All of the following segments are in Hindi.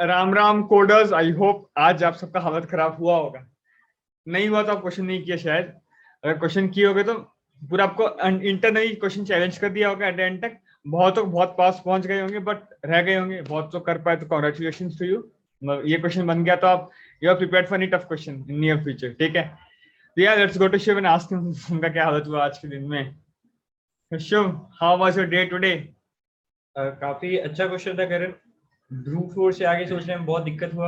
Ram Ram coders, I hope आज आप सबका हालत खराब हुआ होगा। नहीं हुआ तो आप क्वेश्चन नहीं किया शायद। अगर क्वेश्चन किए होगे तो पूरा आपको इंटरनली क्वेश्चन चैलेंज कर दिया होगा एट द एंड तक। बहुत तो बहुत पास पहुंच गए होंगे बट रह गए होंगे, बहुत तो कर पाए तो कॉन्ग्रेचुलेशन टू यू। ये क्वेश्चन बन गया तो आप you are prepared for any tough question in near future, ठीक है। तो यार let's go to Shiv and ask him उनका क्या हालत हुआ आज के दिन में। Shiv, how was your day today? काफी अच्छा क्वेश्चन था करण। ब्रूट फोर्स से आगे सोचने में बहुत दिक्कत हुआ,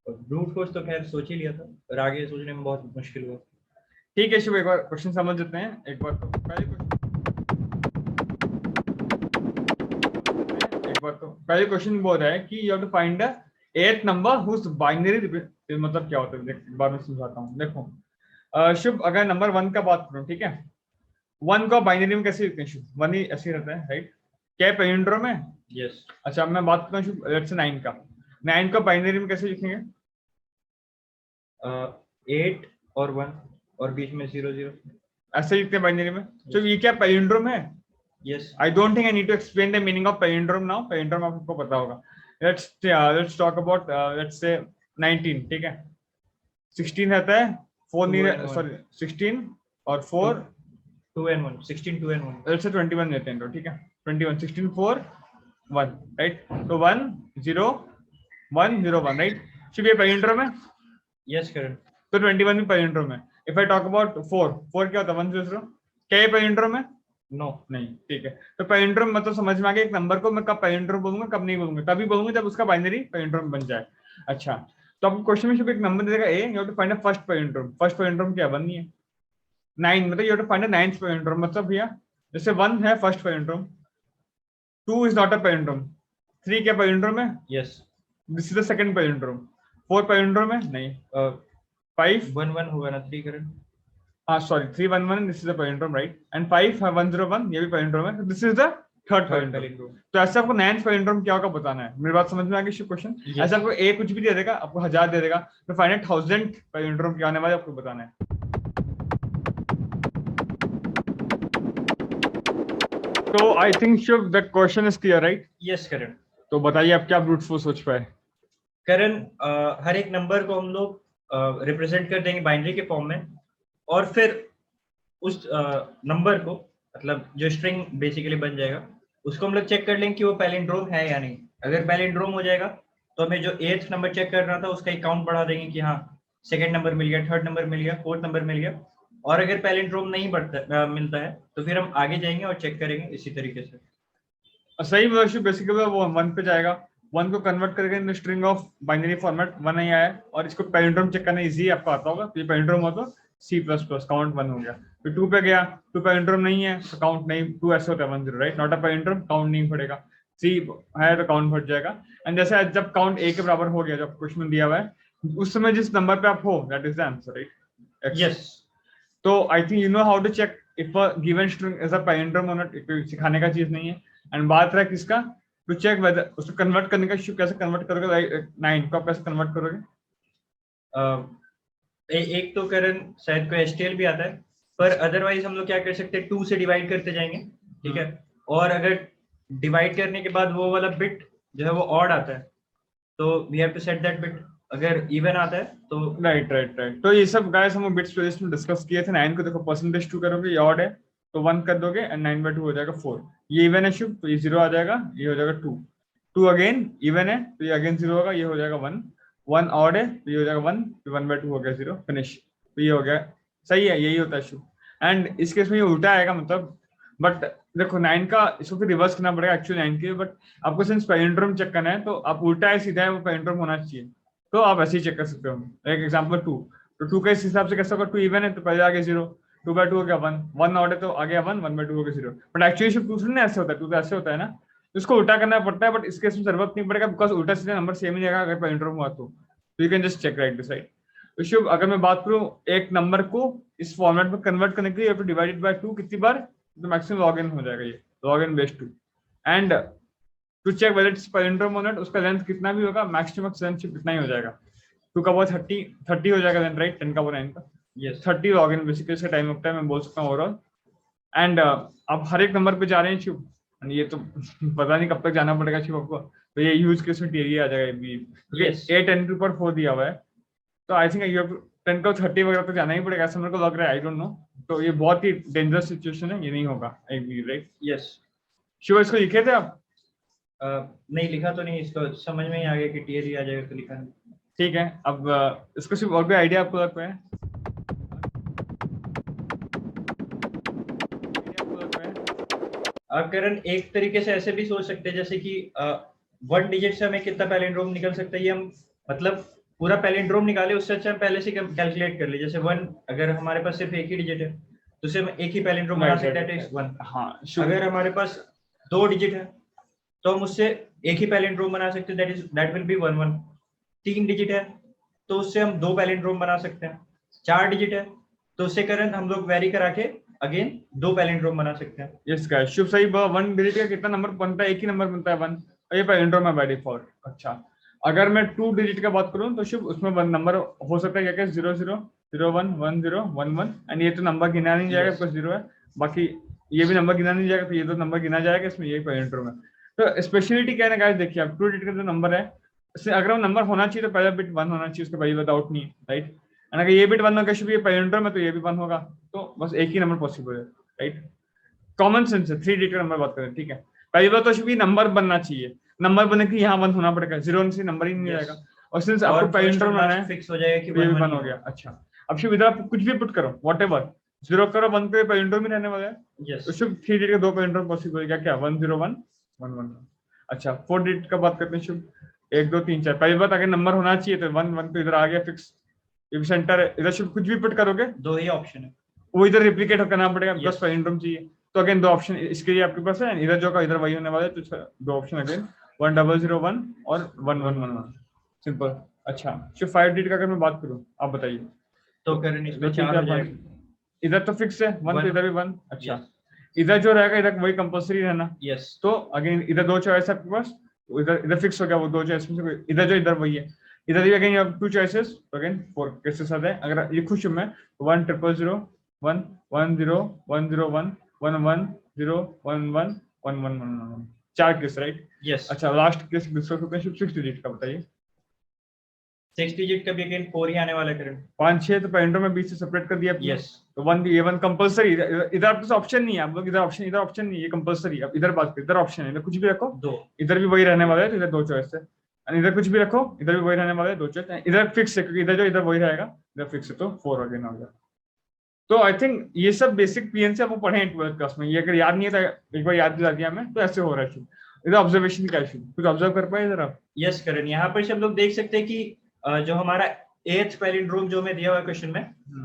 और ब्रूट फोर्स तो खैर सोच ही लिया था, और आगे सोचने में बहुत मुश्किल हुआ। ठीक है शिव, एक बार क्वेश्चन समझ लेते हैं। एक बार तो पहले क्वेश्चन बोल रहा है कि you have to find the nth number whose binary, मतलब क्या होता है एक बार मैं समझाता हूँ। देखो शुभ, अगर नंबर 1 का बात करूँ, ठीक है, 1 को बाइनरी में कैसे लिखते हैं शुभ? 1 ही ऐसे रहता है, राइट? क्या पैलिंड्रोम है? यस। अच्छा, मैं बात करता हूँ शुभ लेट्स से 9 का। 9 को बाइनरी में कैसे लिखेंगे? 8 और 1 और बीच में 0 0 ऐसे लिखते हैं बाइनरी में। तो ये क्या पैलिंड्रोम है? Yes. I don't think I need to explain the meaning of palindrome now. Palindrome आपको पता होगा। Let's talk about let's say 19, ठीक है। 16 रहता है, 4 नहीं, सॉरी 16 और 4 2 and 1, 16 2 and 1। let's say 21 लेते हैं तो, ठीक है। 21 16 4 1, राइट? तो 1 0 1 0 1, राइट? शिव ये पैलिंड्रोम है? यस करण। तो 21 भी पैलिंड्रोम है। इफ आई टॉक अबाउट 4 क्या होता है? 1 0 0। क्या ये पैलिंड्रोम है? नो नहीं, ठीक है। तो पैलिंड्रोम मतलब समझ में आ गया, एक नंबर को मैं कब पैलिंड्रोम बोलूंगा कब नहीं बोलूंगा, तभी बोलूंगा जब उसका बाइनरी पैलिंड्रोम बन जाए। अच्छा, तो आपको क्वेश्चन में सिर्फ एक नंबर देगा ए, you have to find a first palindrome. First palindrome क्या? 1 नहीं है। 9 मतलब you have to find a ninth palindrome. मतलब भैया जैसे 1 है first palindrome, 2 is not a palindrome, 3 क्या पैलिंड्रोम है? Yes. This is the second palindrome. 4 palindrome है? नहीं। 5 1 1 होगा ना 3 करण। हाँ sorry, 3 1 1, this is the palindrome, right? And 5 1 0 1, ये भी पैलिंड्रोम है। This is the third palindrome. तो ऐसे आपको नाइन्थ पैलिंड्रोम क्या होगा बताना है। मेरी बात समझ में आ गई क्वेश्चन? ऐसे आपको ए कुछ भी दे देगा, आपको 1000 दे देगा, तो फाइंड आउट 1000 पैलिंड्रोम क्या आने वाले आपको बताना है। तो I think Shiv the question is clear, right? Yes Karan. तो बताइए आप क्या ब्रूट फोर्स सोच पाए? करण, हर एक नंबर को हम लोग रिप्रेजेंट कर देंगे बाइनरी के फॉर्म में, और फिर उस नंबर को, मतलब जो स्ट्रिंग बेसिकली बन जाएगा, उसको हम लोग चेक कर लेंगे कि वो पैलिंड्रोम है या नहीं। अगर पैलिंड्रोम हो जाएगा तो हमें जो 8th नंबर चेक करना था उसका काउंट बढ़ा देंगे कि हाँ सेकंड नंबर मिल गया, थर्ड नंबर मिल गया, फोर्थ नंबर मिल गया। और अगर पैलिंड्रोम नहीं मिलता है तो फिर हम आगे जाएंगे और चेक करेंगे इसी तरीके से। सही मतलब बेसिकली वो 1 पे जाएगा, 1 को कन्वर्ट करके in string of binary format 1 नहीं आया, और इसको पैलिंड्रोम चेक करना इजी आपको आता होगा। तो ये पैलिंड्रोम हो तो C++ काउंट 1 हो गया। फिर 2 पे गया, 2 पैलिंड्रोम नहीं है तो काउंट नहीं, 2 ऐसे होता है 1 0, right? Not a palindrome, count नहीं पड़ेगा। C है तो काउंट बढ़ जाएगा। एंड जैसे जब काउंट A के बराबर हो गया, जब क्वेश्चन दिया हुआ है उस समय जिस नंबर पे आप हो that is the answer, right? Yes. तो I think you know how to check if a given string is a palindrome और नॉट। सिखाने का चीज नहीं है। एंड बात रहा किसका, टू चेक वेदर उसको कन्वर्ट करने का। कैसे कन्वर्ट करोगे 9 को, आप कैसे कन्वर्ट करोगे? एक तो करण शायद को STL भी आता है, पर अदरवाइज हम लोग क्या कर सकते हैं, 2 से डिवाइड करते जाएंगे, ठीक है। और अगर डिवाइड करने के बाद वो वाला बिट जो है वो ऑड आता है तो we have to set that bit. अगर इवन आता है तो राइट राइट राइट। तो ये सब गाइस हम बिट्स प्लेलिस्ट में डिस्कस किए थे। 9 को देखो परसेंटेज 2 करोगे, ये ऑड है तो 1 कर दोगे एंड 9/2 हो जाएगा 4। ये इवन है शुभ, तो ये 0 आ जाएगा, ये हो जाएगा 2। 2 अगेन इवन है तो ये अगेन 0 होगा, ये हो जाएगा 1। 1 ऑड है तो ये हो जाएगा 1, तो 1/2 हो गया 0, फिनिश। तो ये हो गया, सही है, यही होता है शुभ। एंड इस केस में ये उल्टा आएगा मतलब, बट देखो 9 का इसको फिर रिवर्स करना पड़ेगा एक्चुअली 9 के, बट आपको सिंस पैलिंड्रोम चेक करना है तो आप उल्टा है सीधा है वो पैलिंड्रोम होना चाहिए, तो आप ऐसे ही चेक कर सकते हो। एक एग्जांपल 2, तो 2 का इस हिसाब से कैसे होगा, 2 इवन है तो पहले आगे 0, 2/2 हो गया 1, 1 ऑड है तो आगे 1, 1/2 हो गया 0। बट एक्चुअली 2 से ऐसे होता है, 2 तो ऐसे होता है ना, तो इसको उल्टा करना पड़ता है। बट इस केस में जरूरत नहीं पड़ेगा बिकॉज उल्टा सीधा नंबर सेम ही जाएगा अगर पैलिंड्रोम हुआ तो you can just check right this side. तो शुभ, अगर मैं बात करूं एक नंबर को इस फॉर्मेट में कन्वर्ट करने के लिए डिवाइडेड बाय 2 कितनी बार, तो मैक्सिमम लॉग इन हो जाएगा, ये log n base 2। And to check whether it's palindrome और नॉट, उसका लेंथ कितना भी होगा मैक्सिमम लेंथ इतना ही हो जाएगा। 2 का पावर 30 हो जाएगा देन, राइट? 10 का पावर 9 का, यस 30 लॉग इन बेसिकली इसका टाइम लगता है, मैं बोल सकता हूँ ओवरऑल। एंड आप हर एक नंबर पे जा रहे हैं शिव, ये तो पता नहीं कब तक जाना पड़ेगा शिव आपको। तो ये यूज केस में टीआरई आ जाएगा भी, Yes. 8 10 के ऊपर 4 दिया हुआ है, तो आई थिंक यू हैव 10 को 30 वगैरह तो जाना ही पड़ेगा, ऐसा मेरे को लग रहा है, आई डोंट नो। तो ये बहुत ही डेंजरस सिचुएशन है, ये नहीं होगा, I believe, right? Yes. Shiv, इसको लिखे थे आप? नहीं लिखा तो नहीं, इसको समझ में ही आ गया कि टीआरई आ जाएगा तो लिखा नहीं। ठीक है, अब इसको सिर्फ और कोई आइडिया आपको लगता है? करण, एक तरीके से ऐसे भी सोच सकते हैं जैसे कि 1 डिजिट से हमें कितना पैलिंड्रोम निकल सकता है, ये हम मतलब पूरा पैलिंड्रोम निकाले, उससे अच्छा हम पहले से कैलकुलेट कर ले। जैसे 1 अगर हमारे पास सिर्फ एक ही डिजिट है तो उसे हम एक ही पैलिंड्रोम बना सकते हैं, दैट इज 1। हाँ, अगर हमारे पास 2 डिजिट है तो हम उससे एक ही पैलिंड्रोम बना सकते हैं, दैट विल बी 1 1। 3 डिजिट है तो उससे हम 2 पैलिंड्रोम बना सकते हैं। 4 डिजिट है तो उससे करंट हम लोग वेरी करा के अगेन 2 पैलिंड्रोम बना सकते हैं। यस गाइस, शुभ सही। 1 डिजिट का कितना नंबर बनता है? एक ही नंबर बनता है 1, और ये पैलिंड्रोम है बाय डिफॉल्ट। अच्छा, अगर मैं 2 डिजिट का बात करूं तो शुभ उसमें नंबर हो सकता है क्या? 0 0 0 1 1 0 1 1, एंड ये तो नंबर गिना नहीं जाएगा बिकॉज़ 0 है, बाकी ये भी नंबर गिना नहीं जाएगा, तो ये तो नंबर गिना जाएगा, इसमें यही पैलिंड्रोम है। तो स्पेशलिटी क्या है ना गाइस, देखिए आप 2 डिजिट का जो नंबर है, इससे अगर वो नंबर होना चाहिए तो पहला बिट 1 होना चाहिए, उसका कोई डाउट नहीं है, राइट? एंड अगर ये बिट 1 होगा शुभ, ये पैलिंड्रोम है तो ये भी 1 होगा, तो बस एक ही नंबर पॉसिबल है, राइट? कॉमन सेंस है। 3 डिजिट का नंबर बात करें, ठीक है? पहली बात तो शुभ नंबर बनना चाहिए, नंबर बनने के यहाँ 1 होना पड़ेगा, 0 से नंबर ही नहीं जाएगा, और सिंस आपको पैलिंड्रोम बनाना है फिक्स हो जाएगा कि ये भी 1 हो गया। अच्छा, अब शुभ इधर आप कुछ भी पुट करो, व्हाटएवर, 0 करो 1 करो, पैलिंड्रोम ही रहने वाला है। यस। तो शुभ 3 डिजिट के 2 पैलिंड्रोम पॉसिबल है, क्या 1 0 1 1 1। अच्छा, 4 डिजिट का बात करते हैं शुभ, 1 2 3 4। पहली बात अगर नंबर होना चाहिए तो 1 1 तो इधर आ गया फिक्स, ये भी सेंटर है। इधर शुभ कुछ भी पुट करोगे 2 ही ऑप्शन है, वो इधर रिप्लिकेट करना पड़ेगा, बस Yes. पैलिंड्रोम चाहिए, तो अगेन 2 ऑप्शन इसके लिए आपके पास है, इधर जो का इधर वही होने वाला है, तो 2 ऑप्शन अगेन 1 0 0 1 और 1 1 1 1, सिंपल। अच्छा, शुभ 5 डिजिट का अगर मैं बात करूं, आप बताइए। तो करंट इसमें 4 हो जाएगा, इधर तो फिक्स है 1, तो इधर भी 1। अच्छा, Yes. इधर जो रहेगा इधर वही कंपलसरी रहना, यस। तो अगेन इधर 2 चॉइस है आपके पास, तो इधर फिक्स हो गया वो 2 चॉइस में से कोई, इधर जो इधर वही है, इधर भी अगेन यू हैव 2 चॉइसेस, तो अगेन 4 केसेस आते हैं। अगर ये खुश हूं मैं 1 0 0 1 1 0 1 0 1 1 1 0 1 1 1 1 1 1, 4 केस, राइट? यस। अच्छा, लास्ट केस डिस्कस करते हैं, 6 डिजिट का बताइए। 6 डिजिट का भी अगेन 4 ही आने वाला है करंट। 5 6 तो पैलिंड्रोम में बीच से सेपरेट कर दिया आपने। यस। तो 1 ये 1 कंपलसरी, इधर आपके पास ऑप्शन नहीं है, आप लोग इधर ऑप्शन नहीं है, ये कंपलसरी। अब इधर बात करें, इधर ऑप्शन है, इधर कुछ भी रखो, 2, इधर भी वही रहने वाला है, तो इधर 2 चॉइस है, और इधर कुछ भी रखो, इधर भी वही रहने वाला है, 2 चॉइस। इधर फिक्स है क्योंकि इधर जो इधर वही रहेगा, इधर फिक्स है, तो 4 अगेन हो गया। तो आई थिंक ये सब बेसिक पीएनसी आपको पढ़े हैं 12th क्लास में, ये अगर याद नहीं है तो एक बार याद दिला दिया मैं, तो ऐसे हो रहा है। इधर ऑब्जर्वेशन क्या है, कुछ ऑब्जर्व कर पाए इधर आप? यस करंट, यहाँ पर हम लोग देख सकते हैं कि जो हमारा 8th पैलिंड्रोम जो हमें दिया हुआ है क्वेश्चन में,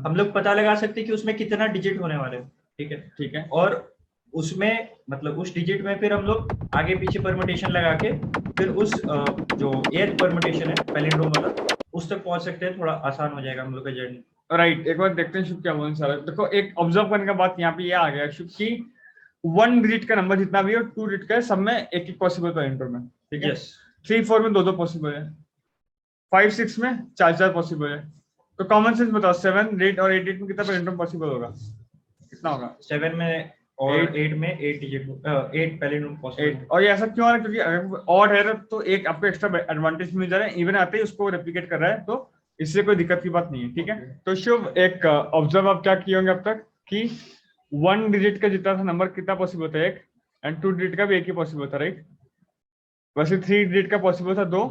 हम लोग पता लगा सकते हैं कि उसमें कितना डिजिट होने वाले हैं, ठीक है? ठीक है, और उसमें मतलब उस डिजिट में फिर हम लोग आगे पीछे परमुटेशन लगा के फिर उस जो 8th परमुटेशन है पैलिंड्रोम वाला, उस तक पहुंच सकते हैं, थोड़ा आसान हो जाएगा हम लोग का जर्नी। राइट, एक बार देखते हैं शुभ क्या बोलने सारा। देखो, एक ऑब्जर्व करने का बात यहाँ पे ये आ गया शुभ की 1 डिजिट का नंबर जितना भी हो, 2 डिजिट का है, सब में एक एक पॉसिबल पैलिंड्रोम है, ठीक है? यस। 3 4 में 2 2 पॉसिबल है, 5 6 में 4 4 पॉसिबल है। तो कॉमन सेंस बताओ, 7 8 और 8 में कितना पैलिंड्रोम पॉसिबल होगा? कितना होगा? 7 में और 8 में 8 डिजिट 8 पैलिंड्रोम पॉसिबल। 8, और ये ऐसा क्यों आ रहा है? क्योंकि अगर ऑड है तो एक आपको एक्स्ट्रा एडवांटेज मिल जा रहा है, इवन आते ही उसको रेप्लिकेट कर रहा है, तो इससे कोई दिक्कत की बात नहीं है, ठीक है? तो शुभ, एक ऑब्जर्व आप क्या किए होंगे अब तक कि 1 डिजिट का जितना था नंबर कितना पॉसिबल होता है? 1, एंड 2 डिजिट का भी 1 ही पॉसिबल था, राइट? वैसे 3 डिजिट का पॉसिबल था 2,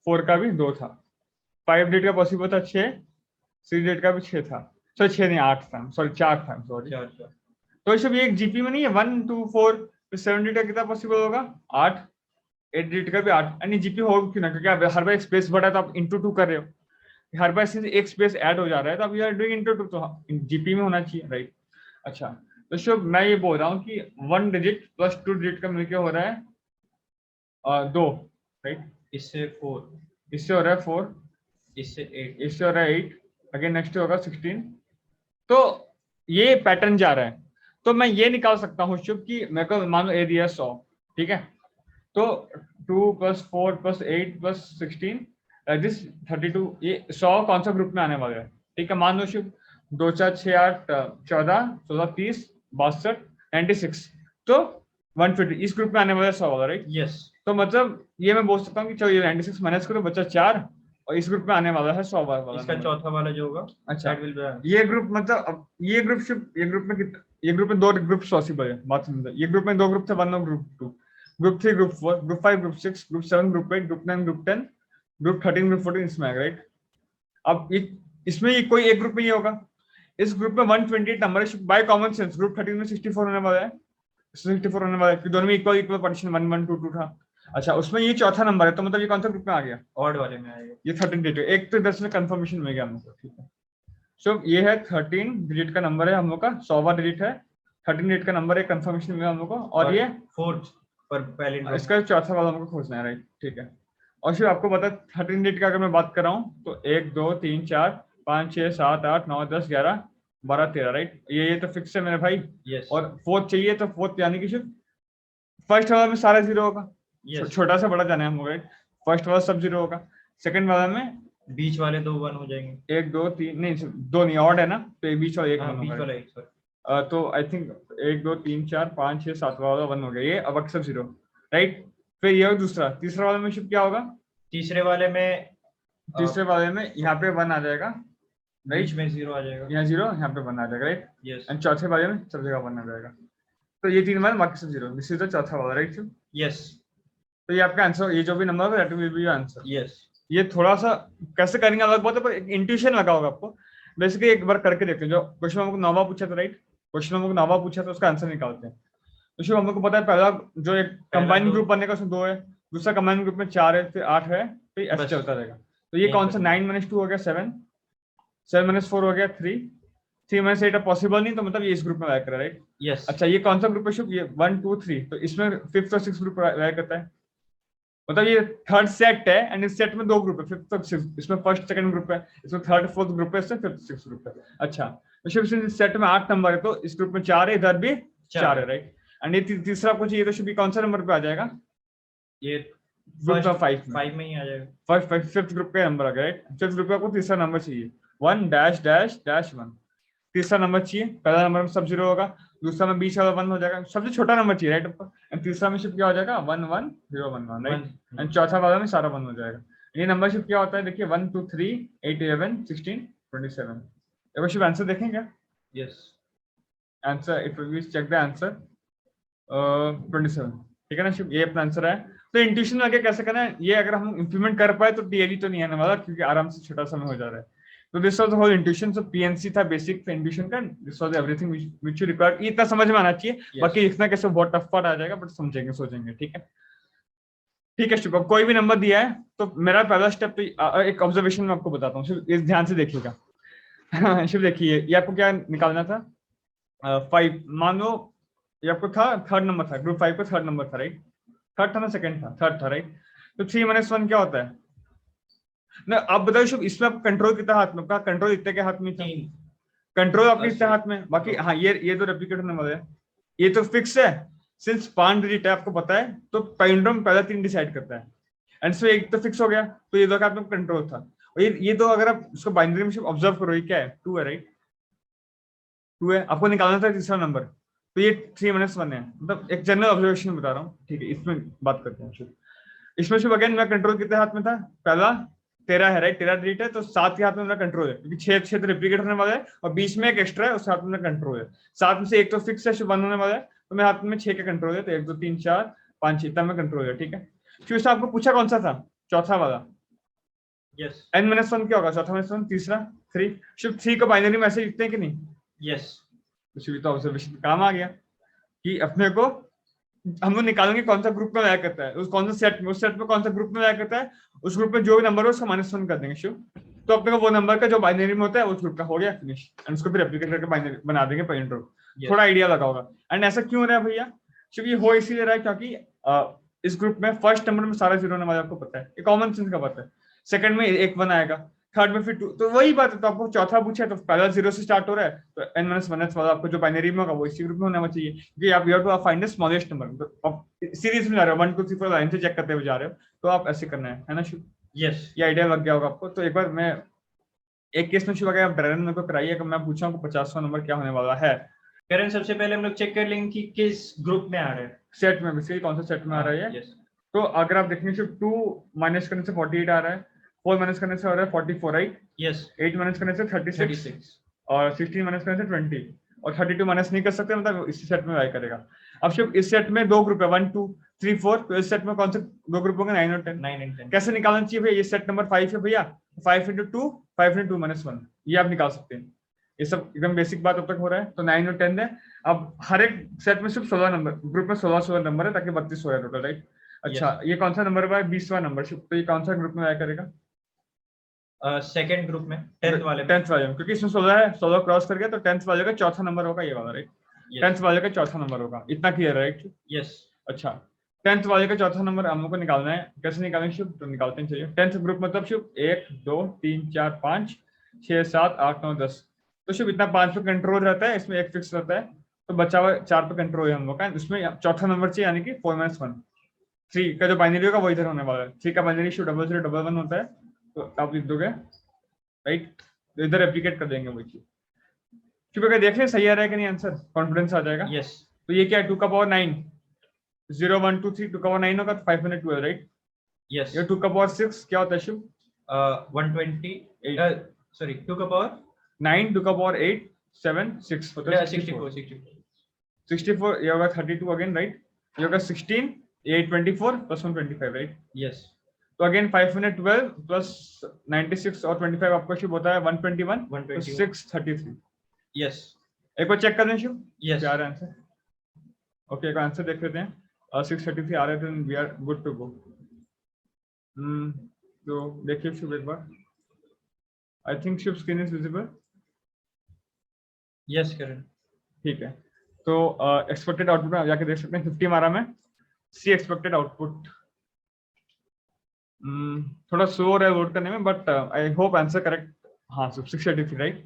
4 का भी 2 था, 5 डिजिट का पॉसिबल था 6, 6 डिजिट का भी 6 था, सॉरी 6 नहीं 8 था, सॉरी 4 था, सॉरी। तो ये सब ये एक जीपी में नहीं है, 1 2 4, तो 7 डिजिट का कितना पॉसिबल होगा? 8, 8 डिजिट का भी 8, यानी जीपी हो क्यों ना, क्योंकि हर बार एक स्पेस बढ़ा तो आप इंटू 2 कर रहे हो, हर बार सिंस एक स्पेस ऐड हो जा रहा है तो आप यू आर डूइंग इंटू 2, तो जीपी में होना चाहिए, राइट? अच्छा, तो शुभ मैं ये बोल रहा हूँ कि 1 डिजिट प्लस 2 डिजिट का मिलकर हो रहा है 2, राइट? इससे 4, इससे हो रहा है 4, इससे 8, इससे हो रहा है 8, अगेन नेक्स्ट होगा 16। तो ये पैटर्न जा रहा है, तो मैं ये निकाल सकता हूँ शुभ कि मेरे को मान लो ए दिया 100, ठीक है? तो 2 + 4 + 8 + 16 दिस 32, ये 100 कौन सा ग्रुप में आने वाला है, ठीक है? मान लो शुभ 2 4 6 8 14 16 30 62 96, तो 120 इस ग्रुप में आने वाला है 100 वाला, राइट? यस तो मतलब ये मैं बोल सकता हूँ कि चलो ये 96 माइनस करो, बचा 4, और इस ग्रुप में आने वाला है 100 वाला इसका number। चौथा वाला जो होगा अच्छा, that will be the- ये ग्रुप मतलब अब ये ग्रुप में 2 ग्रुप पॉसिबल है, बात समझो। ये ग्रुप में 2 ग्रुप थे, 1 और group 2, group 3, group 4, group 5, group 6, group 7, group 8, group 9, group 10, group 13, group 14 इसमें आएगा, राइट? अब इसमें ये कोई एक ग्रुप में ये होगा, इस ग्रुप में 128 नंबर है, बाय कॉमन सेंस ग्रुप 13 में 64 होने वाला है, 64 होने वाला है कि दोनों में इक्वल पार्टीशन 1 1 2 2 था। अच्छा, उसमें ये चौथा नंबर है, तो मतलब ये कौन सा ग्रुप में आ गया? ऑड वाले में आएगा। ये 13 डिजिट, एक तो 10 में कंफर्मेशन मिल गया हमको, ठीक है। सो ये है 13 डिजिट का नंबर है हम लोग का, 100वां डिजिट है, 13 डिजिट का नंबर है, कंफर्मेशन मिला हम लोग को। और ये फोर्थ पर पहले इसका चौथा वाला हमको खोजना है, राइट? ठीक है। और फिर आपको पता है 13 डिजिट का अगर मैं बात कर रहा हूँ तो 1 2 3 4 5 6 7 8 9 10 11 12 13, राइट? ये तो फिक्स है मेरे भाई। यस और फोर्थ चाहिए तो फोर्थ यानी कि सिर्फ फर्स्ट वाला में सारा जीरो होगा, यस छोटा से बड़ा जाना है हमको, राइट? फर्स्ट वाला सब जीरो होगा, सेकंड वाला में बीच वाले 2 1 हो जाएंगे। 1 2 3 नहीं, 2 नहीं, ऑड है ना, तो एक बीच वाला एक हाँ, वन बीच होगा, वाला एक सॉरी। तो आई थिंक 1 2 3 4 5 6 7 वाला 1 हो गया, ये अब अक्सर जीरो, राइट? फिर ये दूसरा, तीसरा वाले में शिफ्ट क्या होगा? तीसरे वाले में तीसरे वाले में यहाँ पे 1 आ जाएगा, बीच में 0 आ जाएगा। यहाँ 0, यहाँ पे 1 आ जाएगा, राइट? यस एंड चौथे वाले में सब जगह 1 आ जाएगा, तो ये 3 वाले बाकी सब 0, दिस इज द चौथा वाला, राइट? यस तो ये आपका आंसर, ये जो भी नंबर होगा that will be your answer. Yes ये थोड़ा सा कैसे करेंगे अलग बात है, पर इंट्यूशन लगा होगा आपको। बेसिकली एक बार करके देखते हैं, जो क्वेश्चन हमको 9वां पूछा था, राइट? क्वेश्चन हमको 9वां पूछा था, उसका आंसर निकालते हैं। तो शुभ हमको पता है पहला जो एक कंबाइंड ग्रुप बनने का उसमें 2 है, दूसरा कंबाइंड ग्रुप में 4 है, फिर 8 है, फिर ऐसे चलता रहेगा। तो ये कौन सा 9 - 2 हो गया 7, 7 - 4 हो गया 3, 3 - 8 पॉसिबल नहीं, तो मतलब ये इस ग्रुप में रहा, राइट? यस अच्छा, ये कौन सा ग्रुप है शुभ? ये 1 2 3, तो इसमें 5th और 6th ग्रुप रहा करता है, मतलब ये थर्ड सेट है, एंड इस सेट में 2 ग्रुप है, 5th और 6th, इसमें फर्स्ट सेकंड ग्रुप है, इसमें 3rd 4th ग्रुप है, इसमें 5th 6th ग्रुप है। अच्छा, तो शिव इस सेट में 8 नंबर है, तो इस ग्रुप में 4 है, इधर भी 4 है, राइट? एंड ये तीसरा आपको चाहिए, तो शिव कौन सा नंबर पे आ जाएगा? ये ग्रुप का 5 में ही आ जाएगा। 5th ग्रुप का नंबर आ गया, राइट? 5th ग्रुप का आपको तीसरा नंबर चाहिए, 1 डैश डैश डैश 1, तीसरा नंबर चाहिए। पहला नंबर में सब 0 होगा, दूसरा में बीच वाला 1 हो जाएगा, सबसे छोटा नंबर चाहिए, राइट? आपको एंड तीसरा में शिफ्ट क्या हो जाएगा? 1 1 0 1 1, राइट? एंड चौथा वाला में सारा 1 हो जाएगा। ये नंबर शिफ्ट क्या होता है? देखिए 1 2 3 8 11 16 27। एक बार शिफ्ट आंसर देखें क्या? Yes answer it will be check the answer 27, ठीक है ना शिफ्ट? ये अपना आंसर है। तो इंट्यूशन आगे कैसे करना है, ये अगर हम इंप्लीमेंट कर पाए तो टीएलई तो नहीं आने वाला, क्योंकि आराम से छोटा समय हो जा रहा है। तो this was the whole intuition. So PNC था बेसिक इंट्यूशन का, this was everything which you required. इतना समझ में आना चाहिए, बाकी लिखना कैसे बहुत टफ पार्ट आ जाएगा, बट समझेंगे सोचेंगे, ठीक है? ठीक है शुभ, कोई भी नंबर दिया है तो मेरा पहला स्टेप तो एक ऑब्जर्वेशन में आपको बताता हूँ, इस ध्यान से देखिएगा। शिव देखिए, ये आपको क्या निकालना था? 5, मान लो ये आपको था 3rd नंबर था, ग्रुप 5 का 3rd नंबर था, राइट? 3rd था ना, 2nd था, 3rd था, राइट? तो 3 - 1 क्या होता है ना? आप बताओ शुभ, इसमें आप कंट्रोल कितना हाथ में? आपका कंट्रोल इतने के हाथ में था, कंट्रोल आपके इतने हाथ में। बाकी हाँ, ये तो रेप्लिकेट होने वाला है, ये तो फिक्स है, सिंस 5 डिजिट है आपको पता है, तो पैंड्रम पहला 3 डिसाइड करता है, एंड सो एक तो फिक्स हो गया, तो ये दो का आप में कंट्रोल था। और ये तो अगर आप उसको बाइनरी में ऑब्जर्व करो, ये क्या है? 2 है, राइट? 2 है, आपको निकालना था तीसरा नंबर, तो ये 3 - 1 है, मतलब एक जनरल ऑब्जर्वेशन बता रहा हूँ, ठीक है? इसमें बात करते हैं शुभ। इसमें शुभ अगेन मैं कंट्रोल कितने हाथ में था? पहला 13 है, राइट? 13 डिजिट है, तो 7 के हाथ में मेरा कंट्रोल है, क्योंकि 6 तो रेप्लिकेट होने वाला है, और बीच में एक एक्स्ट्रा है, उस हाथ में मेरा कंट्रोल है। 7 में से एक तो फिक्स है, शुभ 1 होने वाला है, तो मेरे हाथ में 6 का कंट्रोल है, तो 1 2 3 4 5 6 इतना में कंट्रोल है, ठीक है? फिर उसने आपको पूछा कौन सा था? चौथा वाला। यस n - 1 क्या होगा? चौथा - 1 तीसरा 3। शुभ 3 को बाइनरी में ऐसे लिखते हैं कि नहीं? यस तो शुभ तो ऑब्जर्वेशन काम आ गया कि अपने को हम लोग निकालेंगे कौन सा ग्रुप में लाया करता है, उस कौन सा सेट में, उस सेट में कौन सा ग्रुप में लाया करता है, उस ग्रुप में जो भी नंबर हो उसका -1 कर देंगे शुभ। तो अपने को वो नंबर का जो बाइनरी में होता है उस ग्रुप का हो गया, फिनिश। एंड उसको फिर रेप्लिकेट करके बाइनरी बना देंगे पॉइंटर। थोड़ा आइडिया लगा होगा। एंड ऐसा क्यों हो रहा है भैया? शुभ ये हो इसीलिए रहा है क्योंकि इस ग्रुप में फर्स्ट नंबर में सारा 0 होने वाला, आपको पता है, ये कॉमन सेंस का बात है। सेकंड में एक 1 आएगा, थर्ड में फिर 2, तो वही बात है। तो आपको चौथा पूछा है तो पहला 0 से स्टार्ट हो रहा है, तो n - 1 वाला आपको जो बाइनरी में होगा वो इसी ग्रुप में होना चाहिए, क्योंकि आप you to find the smallest number. तो आप सीरीज में जा रहे हो, 1 2 3 4 लाइन से चेक करते हुए जा रहे हो, तो आप ऐसे करना है ना शुभ? यस ये आइडिया लग गया होगा आपको। तो एक बार मैं एक केस में शुभ अगर आप ड्रैगन मेरे को कराइए, अगर मैं पूछा हूँ 50वां नंबर क्या होने वाला है। करण, सबसे पहले हम लोग चेक कर लेंगे कि किस ग्रुप में आ रहा है। सेट में, बेसिकली कौन सा सेट में आ रहा है ये। yes, तो अगर आप देखेंगे सिर्फ 2 माइनस करने से 48 आ रहा है, 4 माइनस करने से आ रहा है 44, राइट। yes, 8 माइनस करने से 36 36, और 16 माइनस करने से 20 और 32 माइनस नहीं कर सकते, मतलब इसी सेट में वाई करेगा। अब सिर्फ इस सेट में 2 ग्रुप है 1 2 3 4, तो इस सेट में कौन से 2 ग्रुप होंगे 9 और 10। 9 and 10, कैसे निकालना चाहिए भैया, ये सेट नंबर 5 है भैया, 5 into 2 5 into 2 minus 1, ये आप निकाल सकते हैं। ये सब एकदम बेसिक बात अब तक हो रहा है। तो 9 और 10 है। अब हर एक सेट में सिर्फ 16 नंबर, ग्रुप में 16 नंबर है ताकि 32 हो जाए टोटल, राइट। अच्छा, ये कौन सा नंबर है, 20वां नंबर, तो ये कौन सा ग्रुप में आया करेगा, सेकंड ग्रुप में, 10th वाले में, 10th वाले में, क्योंकि इसमें 16 है, 16 क्रॉस कर गया तो 10th वाले का चौथा नंबर होगा ये वाला, राइट। 10th वाले का चौथा नंबर होगा, इतना क्लियर, राइट। yes, अच्छा, 10th वाले का चौथा नंबर हम लोग को निकालना है। कैसे निकालेंगे शुभ, तो निकालते हैं, चलिए। 10th ग्रुप मतलब शुभ 1 2 3 4 5 6 7 8 9 10, तो शुभ इतना 5 पे कंट्रोल रहता है, इसमें 1 फिक्स रहता है, तो बचा हुआ 4 पे कंट्रोल है हम लोग का। इसमें चौथा नंबर चाहिए, यानी कि 4 - 1, 3 का जो बाइनरी होगा वो इधर होने वाला है। 3 का बाइनरी शुभ 0011 होता है, तो आप लिख दोगे, राइट। तो इधर एप्लीकेट कर देंगे वही चीज। शुभ अगर देख लें सही आ रहा है कि नहीं आंसर, कॉन्फिडेंस आ जाएगा। yes, तो ये क्या है, 2 का पावर 9, 0 1 2 3, 2 का पावर 9 होगा तो 512, राइट। yes, ये 2 का पावर 6 क्या होता है शुभ, 120, sorry, 2 का पावर 9, 2 का पावर 8 7 6 होता है 64, 64, ये होगा 32 अगेन, राइट। ये होगा 16 8 24 प्लस 1 25, राइट। yes, तो अगेन 512 प्लस 96 और 25 आपका शुभ होता है 121 तो 633। yes, एक बार चेक कर लें शुभ, yes, क्या आ रहा है आंसर। ओके, एक आंसर देख लेते हैं, और 633 आ रहे थे, we are good to go. तो देखिए शुभ एक बार, I think Shubh screen is visible, yes, Karan, ठीक है। तो एक्सपेक्टेड आउटपुट में जाके देख सकते हैं, 50 मारा मैं, सी एक्सपेक्टेड आउटपुट। थोड़ा स्लो है वोट करने में, but I hope answer correct. हाँ, 633, राइट।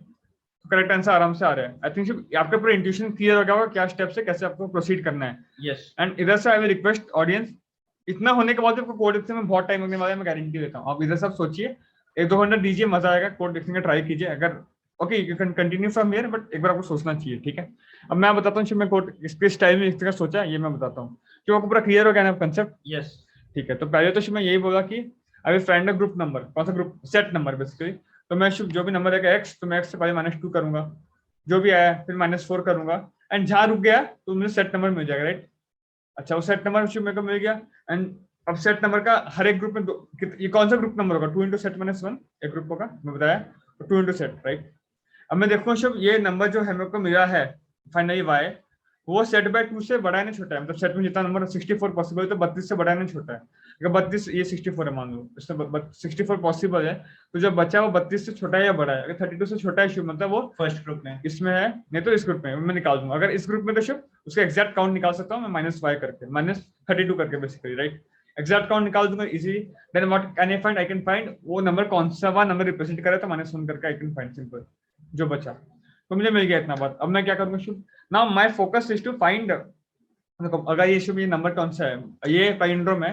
करेक्ट आंसर आराम से आ रहा है। आई थिंक आपका पूरा इंट्यूशन क्लियर हो गया होगा क्या स्टेप से कैसे आपको प्रोसीड करना है। yes, एंड इधर से आई विल रिक्वेस्ट ऑडियंस, इतना होने के बाद आपको कोड लिखने में बहुत टाइम लगने वाला है, मैं गारंटी देता हूँ। आप इधर से आप सोचिए, 1-2 घंटा दीजिए, मजा आएगा, कोड लिखने का ट्राई कीजिए। अगर okay you can continue from here, but एक बार आपको सोचना चाहिए, ठीक है। अब मैं बताता हूँ मैं कोड किस स्टाइल में लिखने का सोचा, ये मैं बताता हूँ, क्यों आपको पूरा क्लियर हो गया ना कंसेप्ट। yes, ठीक है, तो पहले तो मैं यही बोला कि आई will find a group number, कौन सा ग्रुप, सेट नंबर बेसिकली। तो मैं जो भी नंबर है x, तो मैं x से पहले -2 करूंगा, जो भी आया फिर -4 करूंगा, एंड जहां रुक गया तो मुझे सेट नंबर मिल जाएगा, राइट। अच्छा, वो सेट नंबर मेरे को मिल गया। एंड अब सेट नंबर का हर एक ग्रुप में ये कौन सा ग्रुप नंबर होगा, 2 into सेट -1 एक ग्रुप होगा, मैं बताया, तो 2 into सेट, राइट। अब मैं देखूँ शुभ, ये नंबर जो है मेरे को मिला है फाइनली y, वो सेट बाय 2 से बड़ा है ना छोटा है, मतलब सेट में जितना नंबर 64 पॉसिबल है तो 32 से बड़ा है ना छोटा है। अगर 32 ये 64 है मान लो, इसमें 64 पॉसिबल है, तो जब बचा वो 32 से छोटा है या बड़ा है। अगर 32 से छोटा है शुभ, मतलब वो फर्स्ट ग्रुप में, इसमें है, नहीं तो इस ग्रुप में मैं निकाल दूंगा। अगर इस ग्रुप में तो शुभ उसका एग्जैक्ट काउंट निकाल सकता हूँ मैं, -y करके, -32 करके बेसिकली, राइट। एग्जैक्ट काउंट निकाल दूंगा easily. Then what can I find, I can find वो नंबर कौन सा नंबर रिप्रेजेंट करे, तो -1 करके आई कैन फाइंड, सिंपल, जो बचा। तो मुझे मिल गया इतना बात। अब मैं क्या करूंगा Shubh, now my focus is to find, अगर ये शुभ ये नंबर कौन सा है, ये पैलिंड्रोम है,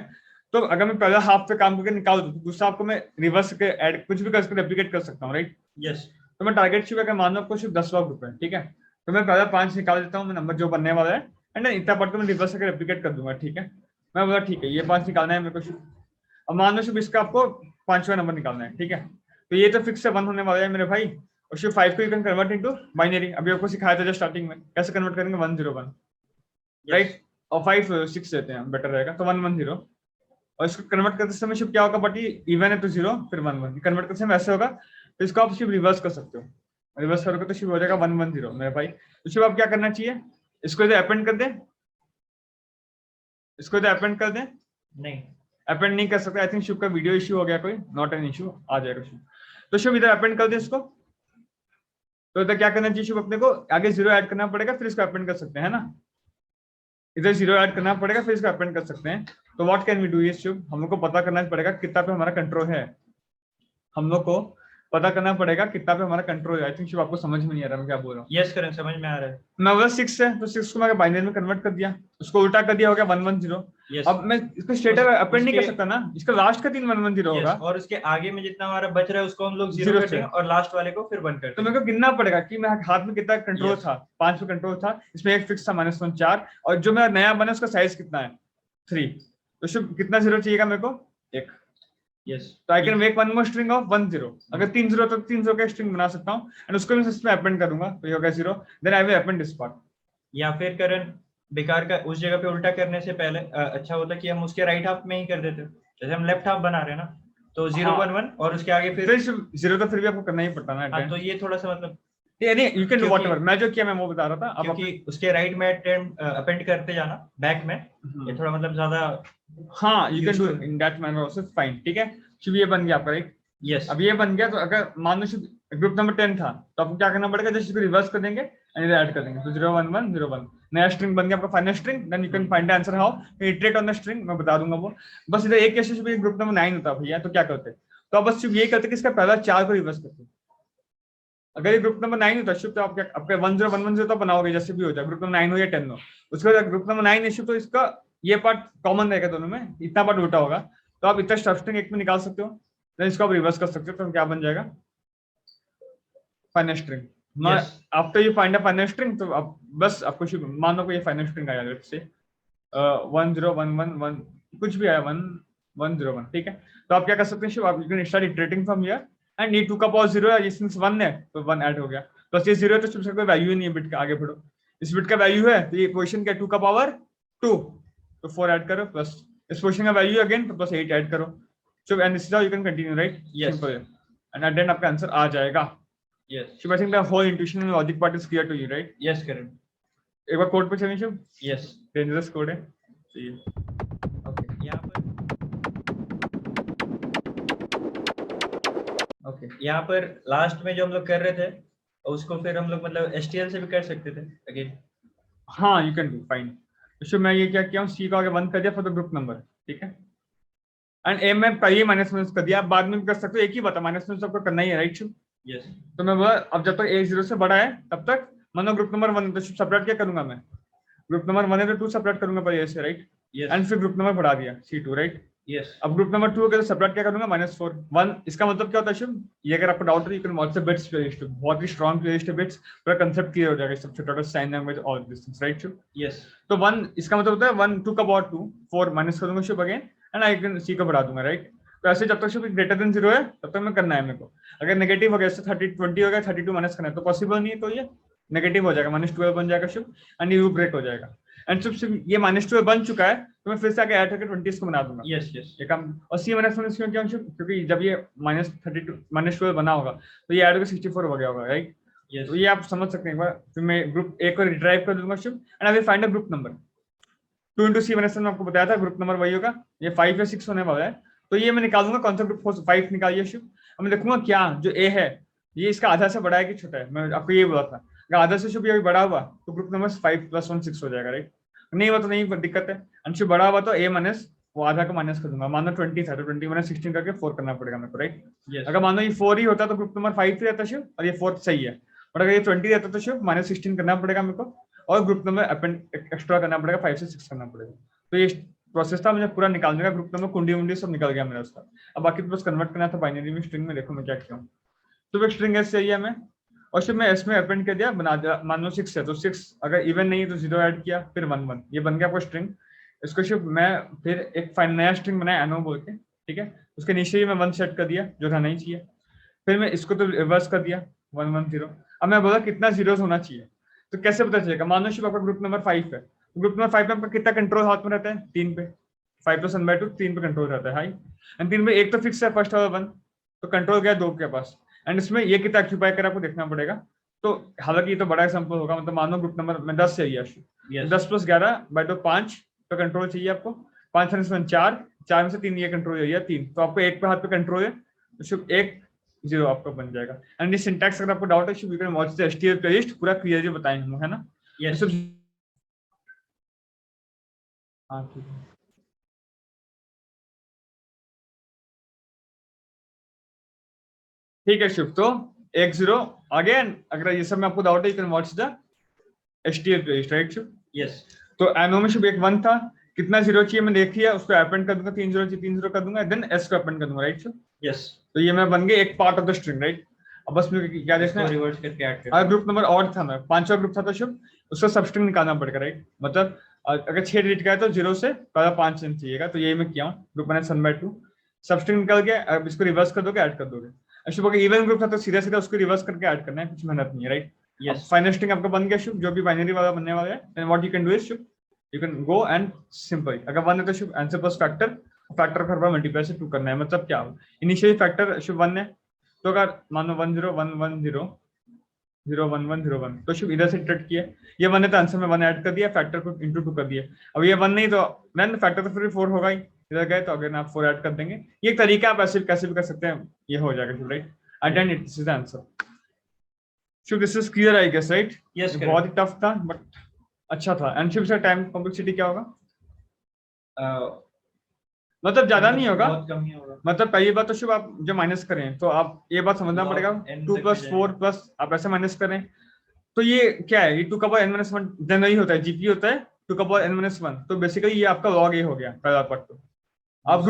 तो अगर मैं पहला हाफ पे काम करके निकाल दूं तो दूसरा आपको मैं रिवर्स के ऐड कुछ भी करके रेप्लिकेट कर सकता हूँ, राइट। yes, तो मैं टारगेट शुभ अगर मान लो आपको सिर्फ 10 लाख रुपए, ठीक है, तो मैं पहला 5 निकाल देता हूँ, मैं नंबर जो बनने वाला है, एंड इतना पढ़ के मैं रिवर्स करके रेप्लिकेट कर दूंगा, ठीक है। मैं बोला ठीक है, ये 5 निकालना है मेरे को शुभ। अब मान लो शुभ इसका आपको 5वां नंबर निकालना है, ठीक है, तो ये तो फिक्स से 1 होने वाला है मेरे भाई, और शुभ 5 को you can convert into binary. अभी आपको सिखाया था जो स्टार्टिंग में कैसे कन्वर्ट करेंगे, 101, राइट, और 5 6 देते हैं, बेटर रहेगा, तो 110। और इसको कन्वर्ट करते समय शुभ क्या होगा, बट ये इवन है तो 0 फिर 1 1, कन्वर्ट करते समय ऐसे होगा, तो इसको आप शुभ रिवर्स कर सकते हो, रिवर्स करोगे तो शुभ हो जाएगा 110 मेरे भाई। तो शुभ आप क्या करना चाहिए, इसको इधर अपेंड कर दे, इसको इधर अपेंड कर दे, नहीं, अपेंड नहीं कर सकते, आई थिंक शुभ का वीडियो इश्यू हो गया कोई, नॉट एन इश्यू, आ जाएगा शुभ। तो शुभ इधर अपेंड कर दे इसको, तो इधर क्या करना चाहिए शुभ, अपने को आगे 0 ऐड करना पड़ेगा, फिर इसको अपेंड कर सकते हैं ना, इधर 0 ऐड करना पड़ेगा, फिर इसको अपेंड कर सकते हैं। तो व्हाट कैन वी डू, ये शुभ हम लोग को पता करना पड़ेगा कितना पे हमारा कंट्रोल है। हम लोग को पता करना पड़ेगा कितना पे हमारा कंट्रोल है। आई थिंक आपको समझ में नहीं आ रहा मैं क्या बोल रहा हूँ। यस करण, समझ में आ रहा है। मैं बोला 6 है तो 6 को मैं बाइनरी में कन्वर्ट कर दिया, उसको उल्टा कर दिया, हो गया 110। यस, अब मैं इसको स्ट्रेट अपेंड नहीं कर सकता ना, इसका लास्ट का 3 110 यस, होगा। और उसके आगे में जितना हमारा बच रहा है उसको हम लोग जीरो जीरो कर से देंगे और लास्ट वाले को फिर 1 कर तो देंगे। मेरे को गिनना पड़ेगा कि मैं हाथ में कितना कंट्रोल Yes. था। 5 पे कंट्रोल था, इसमें एक फिक्स था -1 4, और जो मेरा नया बना उसका साइज कितना है 3, तो शुभ कितना जीरो चाहिएगा मेरे को, एक। यस, तो I can make one more string of 1 0। अगर 3 0 तो 3 0 का स्ट्रिंग बना सकता हूँ, एंड उसको मैं इसमें अपेंड करूंगा तो ये होगा 0, then I will append this part. या फिर करण बेकार का उस जगह पे उल्टा करने से पहले अच्छा होता कि हम उसके राइट हाफ में ही कर देते, जैसे हम लेफ्ट हाफ बना रहे हैं ना, तो 0 हाँ। 1 1 और उसके आगे फिर जीरो तो फिर भी आपको करना ही पड़ता ना। हाँ, तो ये थोड़ा सा मतलब नहीं, यू कैन डू क्योंकि- व्हाटएवर, मैं जो किया मैं वो बता रहा था। अब क्योंकि उसके राइट में अपेंड करते जाना बैक में, ये थोड़ा मतलब ज्यादा। हाँ, you can do Useful. In that manner also, fine, ठीक है। शुभ ये बन गया आपका राइट। यस, अब ये बन गया, तो अगर मान लो ग्रुप नंबर 10 था तो आपको क्या करना पड़ेगा, जस्ट इसको रिवर्स कर देंगे एंड इधर ऐड कर देंगे, तो 0 1 1 0 1 नया स्ट्रिंग बन गया आपका, final string. Then you can find the answer how, iterate on the string, मैं बता दूंगा वो। बस इधर एक केस में ग्रुप नंबर 9 होता भैया, तो क्या करते, तो आप बस सिर्फ ये करते कि इसका पहला 4 को रिवर्स करते। अगर ये ग्रुप नंबर 9 होता शुभ, तो आप क्या आपके 1 0 1 1 0 तो बनाओगे जैसे भी हो जाए, ग्रुप नंबर 9 हो या 10 हो। उसके बाद ग्रुप नंबर 9 इशू, तो इसका ये पार्ट कॉमन रहेगा दोनों में, इतना पार्ट उल्टा होगा, तो आप इतना स्ट्रिंग एक में निकाल सकते हो, देन इसको आप रिवर्स कर सकते हो, तो क्या बन जाएगा final string. Yes, after you find a final string, तो आप बस आपको मान लो ये फाइनल स्ट्रिंग आया लेट्स से 1 0 1 1 1 कुछ भी आया 1 1 0 1, ठीक है। तो आप क्या कर सकते हैं शिव, आप you can start iterating from here, and ये 2 का पावर 0 है, सिंस 1 है तो 1 ऐड हो गया, प्लस ये 0 है तो शिव कोई वैल्यू ही नहीं है बिट का, आगे बढ़ो। इस बिट का वैल्यू है तो ये पोजीशन का 2 का पावर 2, तो 4 ऐड करो, प्लस इस पोजीशन का वैल्यू अगेन तो प्लस 8 ऐड करो। So and this is how you can continue, right? Yes. Simple है, एंड एट द एंड आपका आंसर आ जाएगा। Yes, So I think the whole intuition and logic part is clear to you, right? Yes Karan, एक बार कोड पे चलिए शिव, यस। डेंजरस कोड है। चाहिए ओके, यहाँ पर यहाँ पर लास्ट में जो हम लोग कर रहे थे उसको फिर हम लोग मतलब STL से भी कर सकते थे अगेन। हाँ, यू कैन डू फाइन। तो मैं ये क्या किया हूँ, सी को आगे 1 कर दिया फॉर द ग्रुप नंबर, ठीक है, एंड ए में पहले माइनस कर दिया, बाद में भी कर सकते हो, एक ही बात है, माइनस आपको करना ही है, राइट शिव? यस, तो मैं बोला अब जब तक ए 0 से बड़ा है तब तक मानो ग्रुप नंबर 1 तो सेपरेट क्या करूंगा मैं, ग्रुप नंबर 1 है तो 2 सेपरेट करूंगा पहले से, राइट? यस, एंड फिर ग्रुप नंबर बढ़ा दिया C2, राइट? यस, अब ग्रुप नंबर 2 अगर सेपरेट क्या करूंगा -4 1, इसका मतलब क्या होता है शिव, ये अगर आपको डाउट है you can watch the bits playlist, बहुत ही स्ट्रांग प्लेलिस्ट है बिट्स, पूरा कांसेप्ट क्लियर हो जाएगा सब छोटा sign language all this things, right Shiv? Yes, तो 1 इसका मतलब होता है 1 2 का पावर 2 4 माइनस करूंगा Shiv again, and I can see को बढ़ा दूंगा, राइट? तो ऐसे जब तक शिव ग्रेटर देन 0 है तब तक मैं करना है मेरे को। अगर नेगेटिव हो गया जैसे 30 20 हो गया 32 माइनस करना है तो पॉसिबल नहीं है, तो ये नेगेटिव हो जाएगा, -12 बन जाएगा शिव, एंड ये ब्रेक हो जाएगा। एंड सिर्फ ये -12 बन चुका है तो मैं फिर से आगे ऐड करके 20 को बना दूंगा। यस, यस, ये काम और सी माइनस क्यों क्या शिव, क्योंकि जब ये -32 -12 बना होगा तो ये ऐड होकर 64 हो गया होगा, राइट? यस, तो ये आप समझ सकते हैं एक बार। फिर मैं ग्रुप ए को रिट्राइव कर दूंगा Shiv, and I will find a group number 2 into C minus में आपको बताया था ग्रुप नंबर वही होगा, ये 5 या 6 होने वाला है, तो ये मैं निकालूंगा कौन सा ग्रुप 5 निकालिए शिव। अब मैं देखूंगा क्या जो ए है ये इसका आधा से बड़ा है कि छोटा है, मैं आपको ये बोला था अगर आधा से शुभ अभी बड़ा हुआ तो ग्रुप नंबर 5 + 1 6 हो जाएगा, राइट? नहीं हुआ तो नहीं दिक्कत है, अंश बड़ा हुआ तो ए माइनस वो आधा का माइनस कर दूंगा, मान लो 20 था तो 20 - 16 करके 4 करना पड़ेगा मेरे को, राइट? यस, अगर मान लो ये 4 ही होता तो ग्रुप नंबर 5 ही रहता शिव और ये 4 सही है, और अगर ये 20 रहता तो शिव -16 करना पड़ेगा मेरे को, और ग्रुप नंबर अपेंड एक्स्ट्रा करना पड़ेगा 5 से 6 करना पड़ेगा। तो ये प्रोसेस था मुझे पूरा निकालने का, ग्रुप नंबर कुंडी वुंडी सब निकल गया मेरा उसका। अब बाकी तो बस कन्वर्ट करना था बाइनरी में स्ट्रिंग में, देखो मैं क्या किया हूँ। तो एक स्ट्रिंग एस चाहिए हमें, और सिर्फ मैं इसमें अपेंड कर दिया बना दिया, मान लो 6 है तो 6 अगर इवन नहीं है तो 0 ऐड किया, फिर 1 1, ये बन गया आपका स्ट्रिंग। इसको सिर्फ मैं फिर एक फाइन नया स्ट्रिंग बनाया एनो बोल के, ठीक है, उसके नीचे ही मैं 1 सेट कर दिया जो रहना ही चाहिए, फिर मैं इसको तो रिवर्स कर दिया 1 1 0। अब मैं बोला कितना जीरोस होना चाहिए, तो कैसे पता चलेगा, मान लो आपका ग्रुप नंबर 5 है, ग्रुप नंबर 5 में आपका कितना कंट्रोल हाथ में रहता है, 3 पे, 5 + 1/2 3 पे कंट्रोल रहता है, हाई, एंड 3 में एक तो फिक्स है फर्स्ट वाला 1, तो कंट्रोल गया 2 के पास, एंड इसमें ये कितना ऑक्यूपाई कर आपको देखना पड़ेगा। तो हालांकि ये तो बड़ा एग्जांपल होगा, मतलब मान लो ग्रुप नंबर में 10 चाहिए, 10 + 11/2 5 का कंट्रोल चाहिए आपको, 5 में 4 4 में से 3 ये कंट्रोल चाहिए 3, तो आपको एक पे हाथ पे कंट्रोल है तो सिर्फ 1 0 आपका बन जाएगा। एंड ये सिंटैक्स अगर आपको डाउट है you can watch the HTML playlist, पूरा क्लियरली बताएंगे हम, है ना? यस, हाँ ठीक है। ठीक है शुभ, तो 1 0 अगेन। अगर ये सब में आपको डाउट है, you can watch the HTL playlist, right Shubh? Yes तो एनो में शुभ एक 1 था, कितना 0 चाहिए मैं देख लिया, उसको अपेंड कर दूंगा, 3 0 चाहिए 3 0 कर दूंगा, देन S को अपेंड कर दूंगा, राइट शुभ? यस, तो ये मैं बन गया एक part of the string, right? अब बस मुझे क्या देखना है, रिवर्स करके ऐड कर। अगर ग्रुप नंबर और था, मैं 5वां ग्रुप था तो शुभ उसका सबस्ट्रिंग निकालना पड़ेगा, राइट? मतलब अगर 6 डिजिट का है तो 0 से पहला 5 चाहिएगा, तो यही मैं किया हूँ। ग्रुप माइनस 1/2 सबस्ट्रिंग निकल गया, अब इसको रिवर्स कर दोगे, ऐड कर दोगे। शुभ अगर इवन ग्रुप था तो सीधा सीधा उसको रिवर्स करके ऐड करना है, कुछ मेहनत नहीं है, राइट? यस, फाइनल स्ट्रिंग आपका बन गया शुभ, जो भी बाइनरी वाला बनने वाला है। Then what you can do is Shubh, you can go and simple, अगर 1 है तो Shubh answer plus factor, factor कर बार मल्टीप्लाई से 2 करना है। मतलब क्या होगा, इनिशियली फैक्टर शुभ 1 है, तो अगर मान लो 1 0 1 1 0 0 1 1 0 1, तो शुभ इधर से इटरेट किया, ये 1 है तो आंसर में 1 ऐड कर दिया, फैक्टर को इंटू 2 कर दिया। अब ये 1 नहीं तो देन फैक्टर तो फिर 4 होगा ही, इधर गए तो अगर आप 4 ऐड कर देंगे। ये एक तरीका, आप ऐसे कैसे भी कर सकते हैं, ये हो जाएगा शुभ, right? And then this is the answer. Shubh this is clear I guess, right? Yes, बहुत ही टफ था बट अच्छा था। And Shubh sir time complexity क्या होगा? मतलब ज्यादा नहीं होगा, बहुत कम ही होगा। मतलब पहली बात तो शुभ आप जब माइनस करें तो आप ये बात समझना Log पड़ेगा, n 2 तक प्लस में 4 प्लस आप ऐसे माइनस करें तो ये क्या है, ये 2 का पावर n-1 जनरली होता है, जीपी होता है 2 का पावर n-1, तो बेसिकली ये आपका log a हो गया पहला पार्ट। तो आप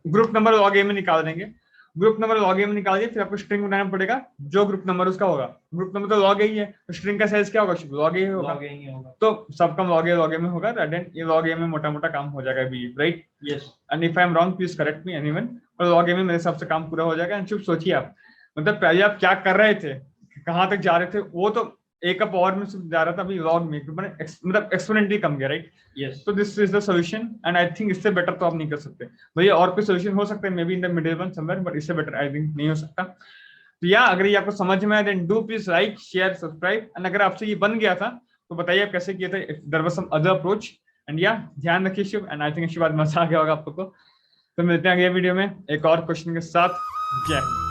ग्रुप नंबर log a में निकाल देंगे, ग्रुप नंबर log a में निकाल दिए, फिर आपको स्ट्रिंग बनाना पड़ेगा, जो ग्रुप नंबर उसका होगा, ग्रुप नंबर तो log a ही है, तो स्ट्रिंग का साइज क्या होगा शुभ, log a ही होगा, log a ही होगा। तो सबका log a में होगा, देन ये log a में मोटा मोटा काम हो जाएगा भी, right? Yes, and if I am wrong please correct me anyone, और log a में मेरे हिसाब से काम पूरा हो जाएगा। एंड शुभ सोचिए आप, मतलब पहले आप क्या कर रहे थे, कहाँ तक जा रहे थे, वो तो a का पावर में जा रहा था, अभी log में मतलब एक्सपोनेंटली कम गया, राइट? यस, तो this is the solution and I think इससे बेटर तो आप नहीं कर सकते भैया। और कोई सॉल्यूशन हो सकता है may be in the middle one somewhere, but इससे बेटर आई थिंक नहीं हो सकता। तो या अगर ये आपको समझ में आया then do please like share subscribe, and अगर आपसे ये बन गया था तो बताइए आप कैसे किए थे, there was some other approach. And या ध्यान रखिए शुभ, एंड आई थिंक इसके बाद मजा आ गया होगा आप लोगों को। तो मिलते हैं अगले वीडियो में एक और क्वेश्चन के साथ। जय हिंद।